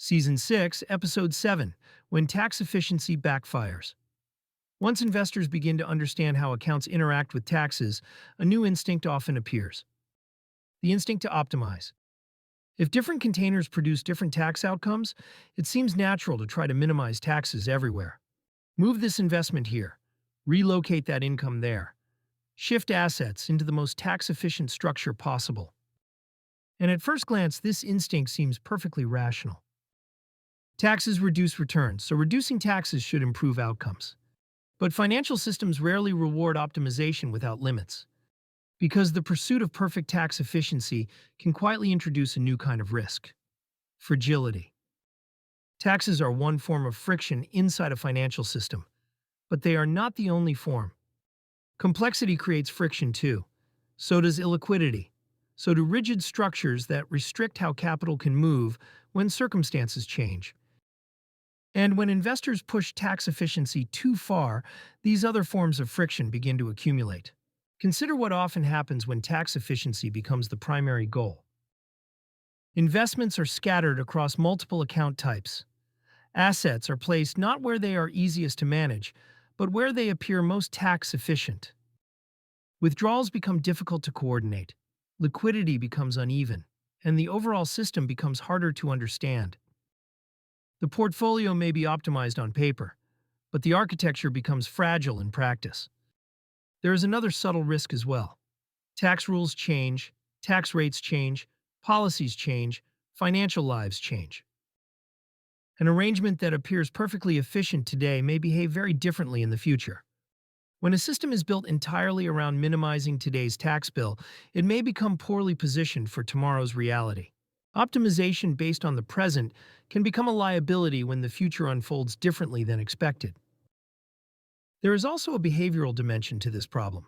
Season 6, Episode 7, When Tax Efficiency Backfires. Once investors begin to understand how accounts interact with taxes, a new instinct often appears: the instinct to optimize. If different containers produce different tax outcomes, it seems natural to try to minimize taxes everywhere. Move this investment here, relocate that income there, shift assets into the most tax-efficient structure possible. And at first glance, this instinct seems perfectly rational. Taxes reduce returns, so reducing taxes should improve outcomes. But financial systems rarely reward optimization without limits, because the pursuit of perfect tax efficiency can quietly introduce a new kind of risk: fragility. Taxes are one form of friction inside a financial system, but they are not the only form. Complexity creates friction too. So does illiquidity. So do rigid structures that restrict how capital can move when circumstances change. And when investors push tax efficiency too far, these other forms of friction begin to accumulate. Consider what often happens when tax efficiency becomes the primary goal. Investments are scattered across multiple account types. Assets are placed not where they are easiest to manage, but where they appear most tax efficient. Withdrawals become difficult to coordinate, liquidity becomes uneven, and the overall system becomes harder to understand. The portfolio may be optimized on paper, but the architecture becomes fragile in practice. There is another subtle risk as well. Tax rules change, tax rates change, policies change, financial lives change. An arrangement that appears perfectly efficient today may behave very differently in the future. When a system is built entirely around minimizing today's tax bill, it may become poorly positioned for tomorrow's reality. Optimization based on the present can become a liability when the future unfolds differently than expected. There is also a behavioral dimension to this problem.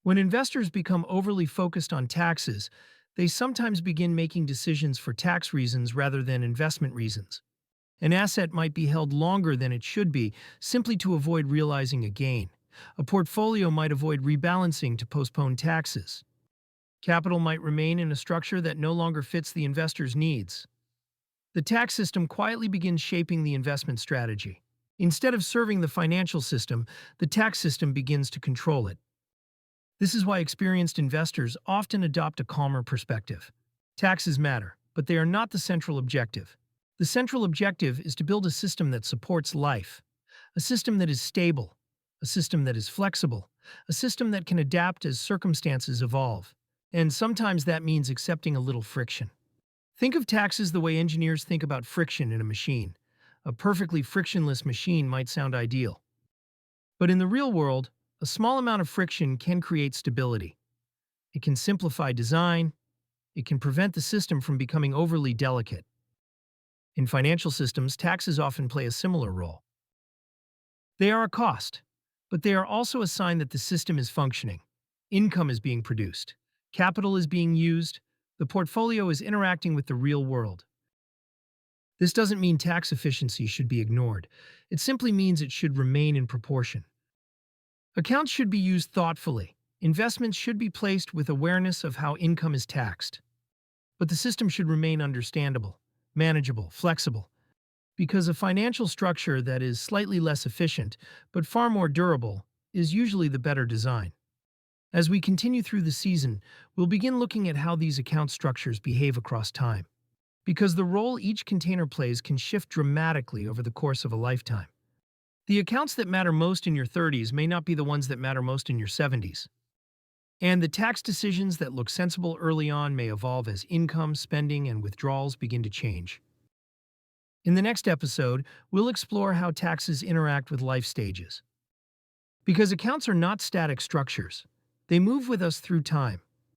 When investors become overly focused on taxes, they sometimes begin making decisions for tax reasons rather than investment reasons. An asset might be held longer than it should be simply to avoid realizing a gain. A portfolio might avoid rebalancing to postpone taxes. Capital might remain in a structure that no longer fits the investor's needs. The tax system quietly begins shaping the investment strategy. Instead of serving the financial system, the tax system begins to control it. This is why experienced investors often adopt a calmer perspective. Taxes matter, but they are not the central objective. The central objective is to build a system that supports life, a system that is stable, a system that is flexible, a system that can adapt as circumstances evolve. And sometimes that means accepting a little friction. Think of taxes the way engineers think about friction in a machine. A perfectly frictionless machine might sound ideal. But in the real world, a small amount of friction can create stability. It can simplify design. It can prevent the system from becoming overly delicate. In financial systems, taxes often play a similar role. They are a cost, but they are also a sign that the system is functioning. Income is being produced. Capital is being used. The portfolio is interacting with the real world. This doesn't mean tax efficiency should be ignored. It simply means it should remain in proportion. Accounts should be used thoughtfully. Investments should be placed with awareness of how income is taxed. But the system should remain understandable, manageable, flexible. Because a financial structure that is slightly less efficient, but far more durable, is usually the better design. As we continue through the season, we'll begin looking at how these account structures behave across time, because the role each container plays can shift dramatically over the course of a lifetime. The accounts that matter most in your 30s may not be the ones that matter most in your 70s. And the tax decisions that look sensible early on may evolve as income, spending, and withdrawals begin to change. In the next episode, we'll explore how taxes interact with life stages. Because accounts are not static structures, they move with us through time.